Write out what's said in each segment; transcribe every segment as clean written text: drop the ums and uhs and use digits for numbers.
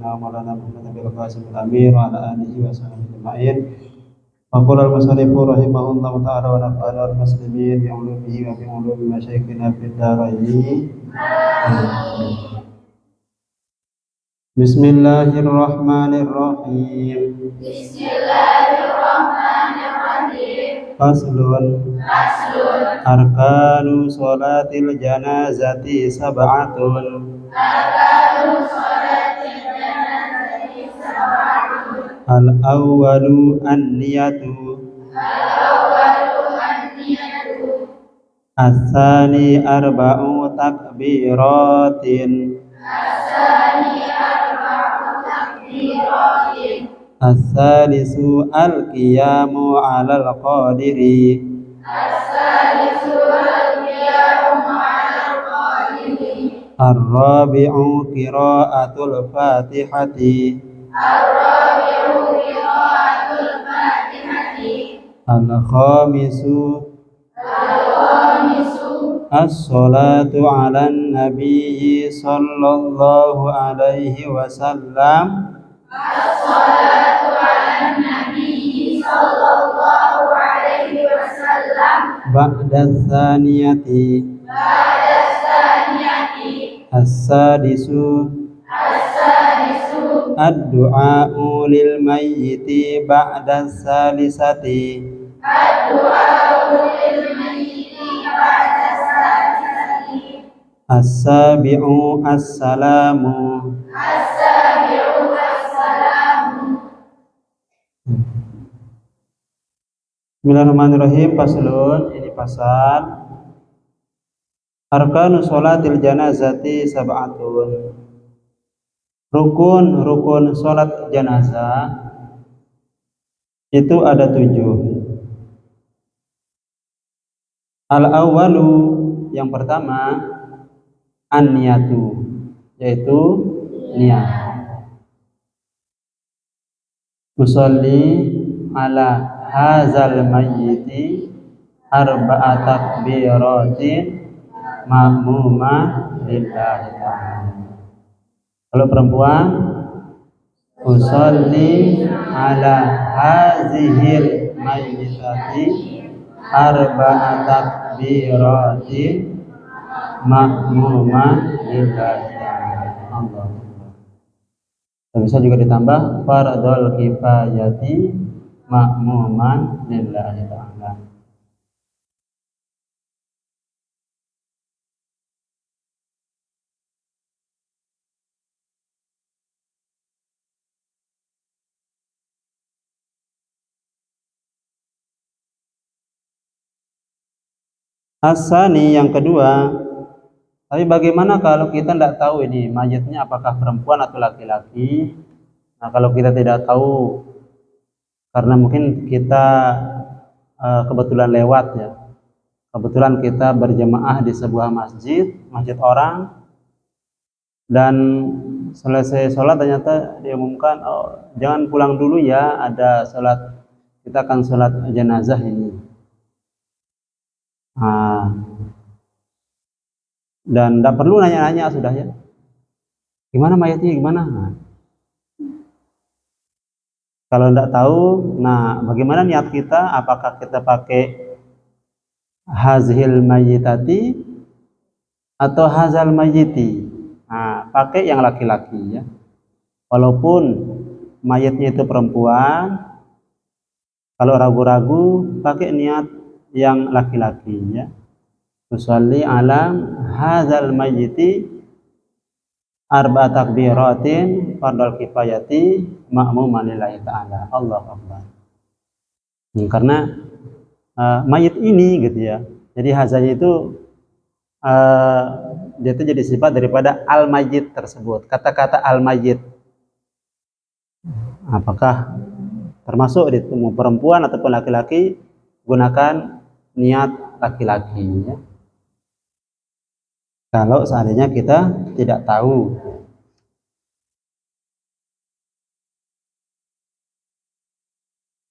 sayyidina wa maulana Muhammad bil qasim al amir wa ala alihi wa sahbihi ajma'in. Faqala al-musannif rahimahullahu ta'ala wa nafa'ana al-muslimin bi ulumihi wa bi ulumi masyayikhina fid dharain. Bismillahirrahmanirrahim. Faslun. Arkanu sholatil janazati sab'atun. Al-awwalu an-niyatu. As-sani arba'u takbiratin. As-salisu al-qiyamu 'alal qadiri. Ar-rabi'u qira'atul fatihati. Al-khamisu as-salatu 'alan nabiyyi sallallahu alaihi wasallam. Ba'da tsaniyati. As-sadisu ad-du'a'u lil mayyiti ba'da salisati. As-sabi'u as-salamu. Bismillahirrahmanirrahim. Faslun, ini pasal arkanu sholatil janazati sab'atun. Rukun sholat janazah itu ada 7. Al-awwalu, yang pertama, an-niyatu, yaitu niat. Usolli ala hazal mayyiti arba'a takbiratin ma'muma lillahi ta'ala. Kalau perempuan, usolli ala hazihil mayyitati arba'a takbiratin ma'muma lillahi ta'ala. Allah. Bisa juga ditambah fardhul kifayati ma'muman lillahi ta'ala. As-sani, yang kedua. Tapi bagaimana kalau kita tidak tahu ini mayitnya apakah perempuan atau laki-laki? Nah, kalau kita tidak tahu karena mungkin kita kebetulan lewat ya, kebetulan kita berjemaah di sebuah masjid orang, dan selesai sholat ternyata diumumkan, oh jangan pulang dulu ya, ada sholat, kita akan sholat jenazah ini. Dan tidak perlu nanya-nanya, sudah ya, gimana mayatnya, gimana. Kalau tidak tahu, nah bagaimana niat kita? Apakah kita pakai hazil mayyitati atau hazal mayyiti? Nah, pakai yang laki-laki ya. Walaupun mayatnya itu perempuan, kalau ragu-ragu pakai niat yang laki-laki ya. Usolli ala hazal mayyiti arba'a takbiratin fardhul kifayati ma'muman lillahi ta'ala. Allahu akbar. Karena mayit ini gitu ya. Jadi hazanya itu dia itu jadi sifat daripada al-mayyit tersebut. Kata-kata al-mayyit apakah termasuk di perempuan ataupun laki-laki, gunakan niat laki-laki ya. Kalau seandainya kita tidak tahu.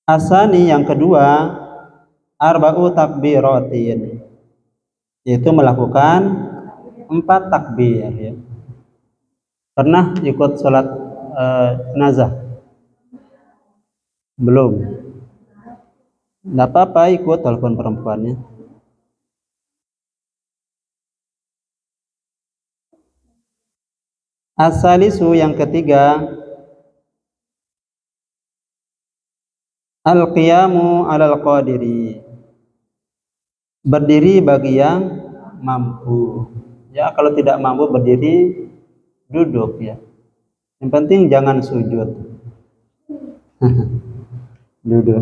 Asani, yang kedua, arba'u takbiratin, yaitu melakukan 4 takbir ya. Pernah ikut sholat jenazah? Belum. Nggak apa-apa, ikut telepon perempuannya. As-salisu yang ketiga, al-qiyamu 'alal qadiri. Berdiri bagi yang mampu. Ya, kalau tidak mampu berdiri, duduk ya. Yang penting jangan sujud. Duduk.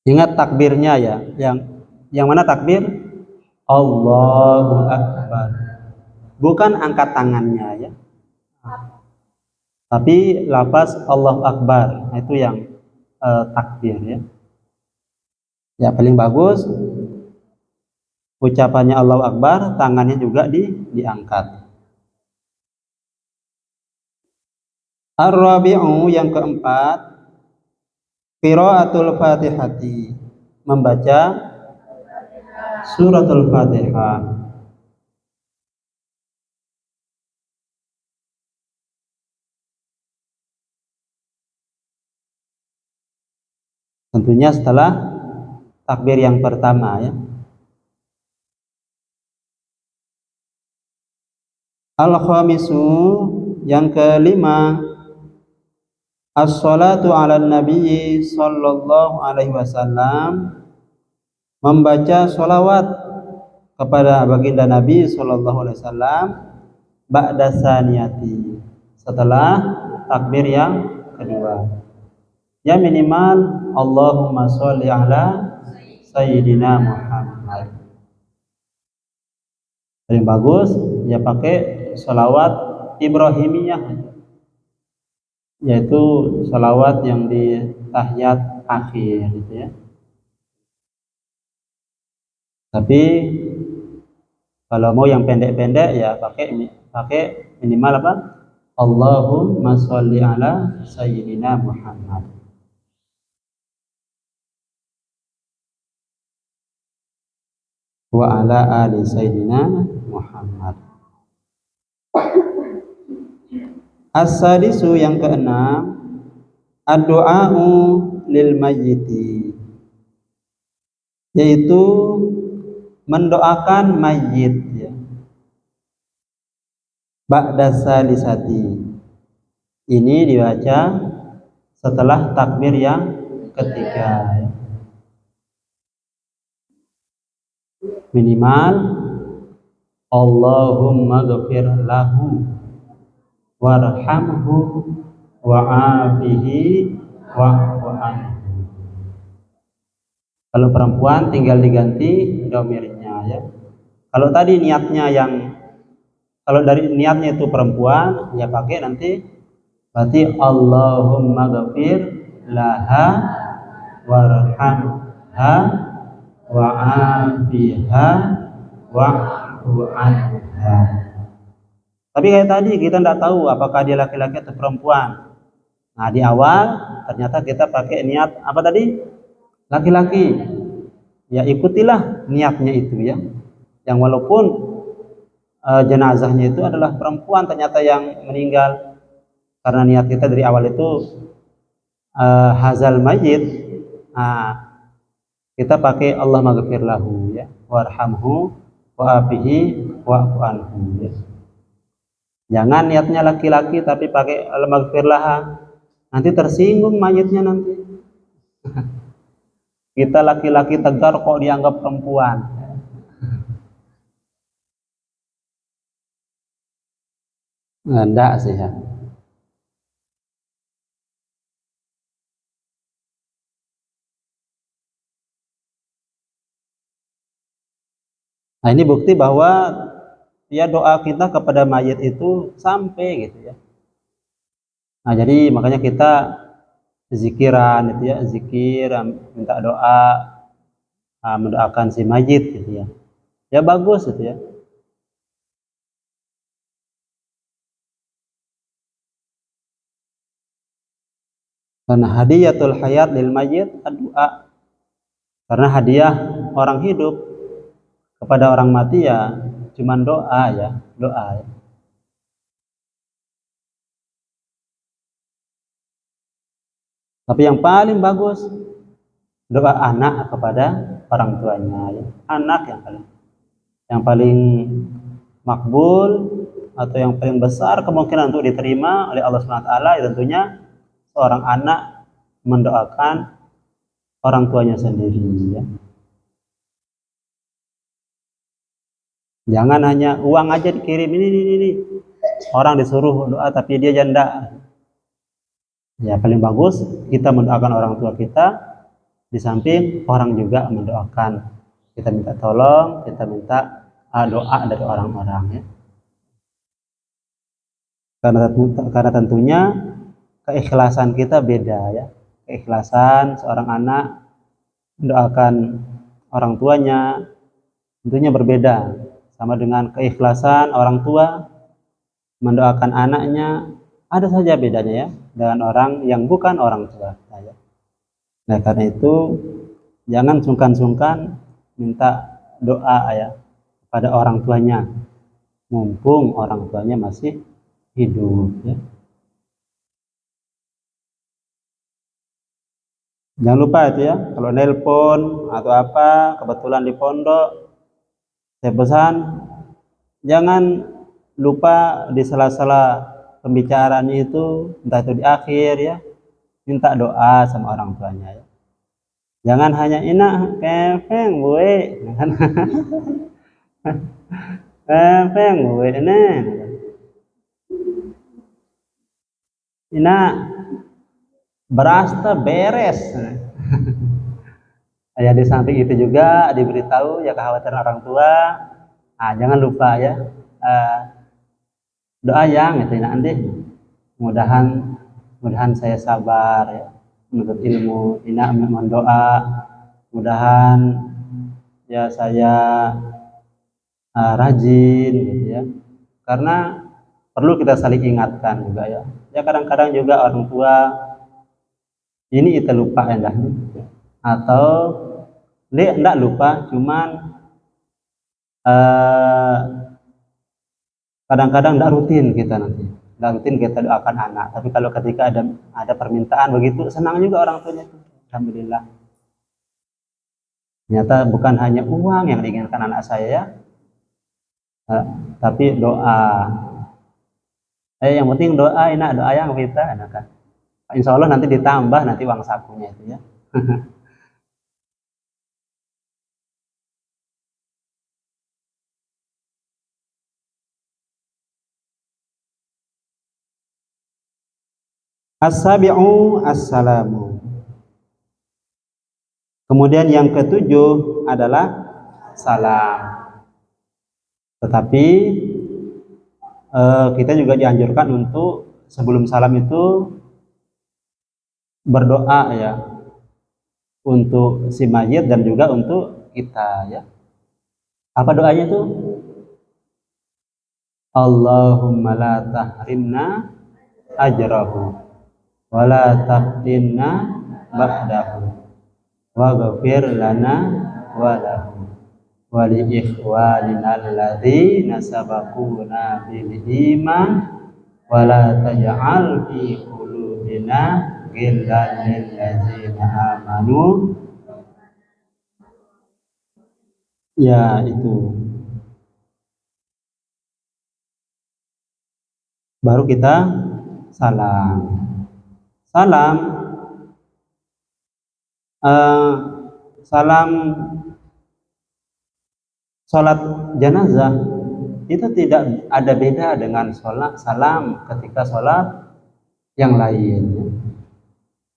Ingat takbirnya ya. Yang mana takbir? Allahu Akbar. Bukan angkat tangannya ya. Tapi lafaz Allahu Akbar. Nah, itu yang takbir ya. Ya paling bagus ucapannya Allahu Akbar, tangannya juga diangkat. Ar-rabi'u yang keempat, qiraatul Fatihati, membaca suratul Fatihah. Tentunya setelah takbir yang pertama ya. Al-khamisu yang kelima, as-salatu ala nabi sallallahu alaihi wasallam, membaca sholawat kepada baginda Nabi sallallahu alaihi wasallam ba'da saniyati, setelah takbir yang kedua. Ya minimal Allahumma sholli ala sayyidina Muhammad. Paling bagus ya pakai sholawat Ibrahimiyah, yaitu sholawat yang di tahiyat akhir gitu ya. Tapi kalau mau yang pendek-pendek ya pakai minimal apa? Allahumma sholli ala sayyidina Muhammad. Wa ala ali sayyidina Muhammad. As-sadisu yang keenam, ad-du'a'u lil mayyiti, yaitu mendoakan mayit ya. Ba'da salisati, ini dibaca setelah takbir yang ketiga ya. Minimal Allahumma ghafir lahu warhamhu wa'afihi wa'fu anhu. Kalau perempuan tinggal diganti domirnya ya. Kalau tadi kalau dari niatnya itu perempuan ya pakai nanti berarti Allahumma ghafir laha warhamha wa'afiha wa'fu anha. Tapi kayak tadi kita tidak tahu apakah dia laki-laki atau perempuan. Nah di awal ternyata kita pakai niat apa tadi? Laki-laki. Ya ikutilah niatnya itu ya. Yang walaupun jenazahnya itu adalah perempuan ternyata yang meninggal, karena niat kita dari awal itu hazal mayit. Nah kita pakai Allah maghfir lahu ya, warhamhu wa'afihi wa'fu anhu ya. Jangan niatnya laki-laki tapi pakai Allah maghfir laha, nanti tersinggung mayitnya nanti. Kita laki-laki tegar kok dianggap perempuan. Enggak sih ya. Nah ini bukti bahwa ya doa kita kepada mayit itu sampai gitu ya. Nah jadi makanya kita zikiran itu ya, zikir minta doa, mendoakan si mayit gitu ya. Ya bagus gitu ya. Karena hadiyatul hayat lil mayit doa. Karena hadiah orang hidup kepada orang mati ya cuman doa ya, doa. Tapi yang paling bagus doa anak kepada orang tuanya ya. Anak yang paling makbul atau yang paling besar kemungkinan untuk diterima oleh Allah Subhanahu wa taala ya tentunya seorang anak mendoakan orang tuanya sendiri ya. Jangan hanya uang aja dikirim ini. Orang disuruh doa tapi dia janda. Ya paling bagus kita mendoakan orang tua kita, di samping orang juga mendoakan. Kita minta tolong, kita minta doa dari orang-orang ya. Karena tentunya keikhlasan kita beda ya. Keikhlasan seorang anak mendoakan orang tuanya tentunya berbeda. Sama dengan keikhlasan orang tua mendoakan anaknya, ada saja bedanya ya dengan orang yang bukan orang tua. Nah karena itu jangan sungkan-sungkan minta doa ya pada orang tuanya, mumpung orang tuanya masih hidup ya. Jangan lupa itu ya, kalau nelpon atau apa kebetulan di pondok, saya pesan jangan lupa di sela-sela pembicaraannya itu, entah itu di akhir ya, minta doa sama orang tuanya ya. Jangan hanya ina kefeng gue, kefeng gue ini, ina beras beres. Ya di samping itu juga diberitahu ya kekhawatiran orang tua. Nah, jangan lupa ya doa yang itu nanti mudahan saya sabar ya menuntut ilmu, ina mendoa mudahan ya saya rajin gitu ya. Karena perlu kita saling ingatkan juga ya. Ya kadang-kadang juga orang tua ini kita lupa ya atau dia enggak lupa, cuman kadang-kadang enggak rutin kita doakan anak. Tapi kalau ketika ada permintaan begitu, senang juga orang tuanya itu. Alhamdulillah. Ternyata bukan hanya uang yang diinginkan anak saya ya, tapi doa. Yang penting doa, enak doa yang kita, kan. Insya Allah nanti ditambah nanti uang sakunya itu ya. As-sabi'u as-salamu. Kemudian yang ketujuh adalah salam. Tetapi kita juga dianjurkan untuk sebelum salam itu berdoa ya untuk si mayit dan juga untuk kita ya. Apa doanya itu? Allahumma la tahrimna ajrahu wa la taftinna ba'dahu waghfir lana wa lahu wa li ikhwanina alladzina sabaquna bil iman wa la taj'al fi qulubina ghillan lil ladzina amanu. Ya itu baru kita salam salam sholat jenazah itu tidak ada beda dengan salam ketika sholat yang lain.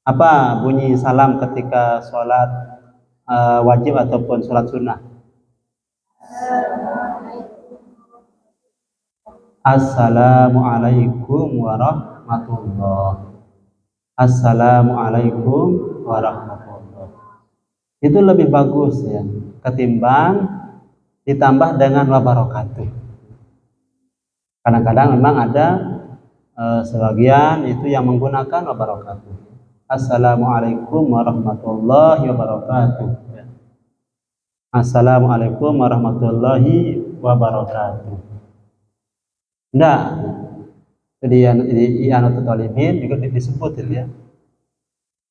Apa bunyi salam ketika sholat wajib ataupun sholat sunnah? Assalamualaikum warahmatullahi. Assalamualaikum warahmatullahi. Itu lebih bagus ya ketimbang ditambah dengan wabarakatuh. Kadang-kadang memang ada sebagian itu yang menggunakan wabarakatuh. Assalamualaikum warahmatullahi wabarakatuh. Assalamualaikum warahmatullahi wabarakatuh. Enggak, di i'anatul talibin juga disebut itu ya.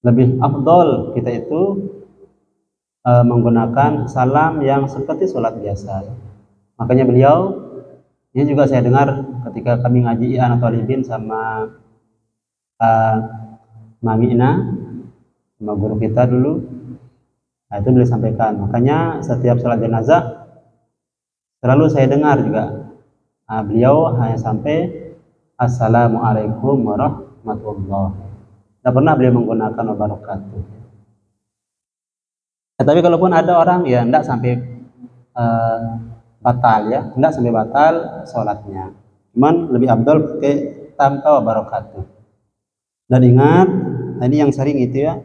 Lebih afdol kita itu menggunakan salam yang seperti sholat biasa. Makanya beliau, ini juga saya dengar ketika kami ngaji i'anatul talibin sama Mami Ina, sama guru kita dulu. Nah, itu beliau sampaikan. Makanya setiap sholat jenazah selalu saya dengar juga. Nah, beliau hanya sampai Assalamualaikum warahmatullahi. Tidak pernah beliau menggunakan wabarakatuh. Tapi kalaupun ada orang ya tidak sampai batal ya, tidak sampai batal sholatnya. Cuman lebih abdul pakai tanpa wabarakatuh. Dan ingat, ini yang sering itu ya.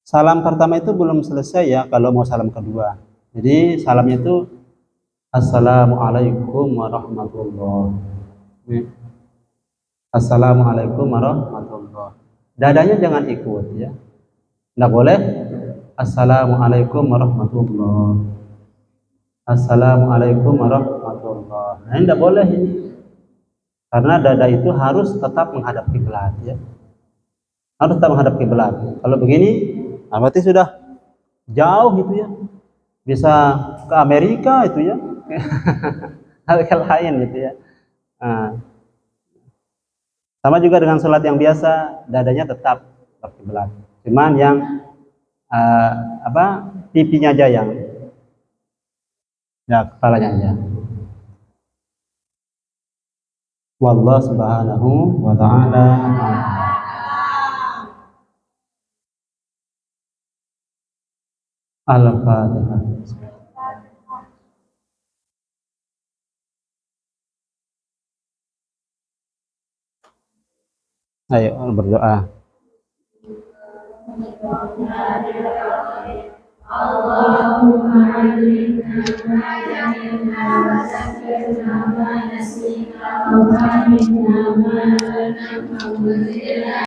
Salam pertama itu belum selesai ya kalau mau salam kedua. Jadi salamnya itu Assalamualaikum warahmatullahi. Assalamualaikum warahmatullahi. Dadanya jangan ikut ya. Tidak boleh. Assalamualaikum warahmatullahi. Assalamualaikum warahmatullahi. Nah, tidak boleh ini. Karena dada itu harus tetap menghadap kiblat ya. Harus tetap menghadap kiblat. Kalau begini, berarti sudah jauh gitu ya. Bisa ke Amerika itu ya. Hal lain gitu ya. Nah, sama juga dengan sholat yang biasa, dadanya tetap kiblat. Cuman yang pipinya aja yang ya kepalanya aja. Wallahu subhanahu wa ta'ala. Al-Fatihah. Ayo berdoa. Allahumma alimna ma jahilna wa zakirna ma nasina wa fahimna ma lam naf'u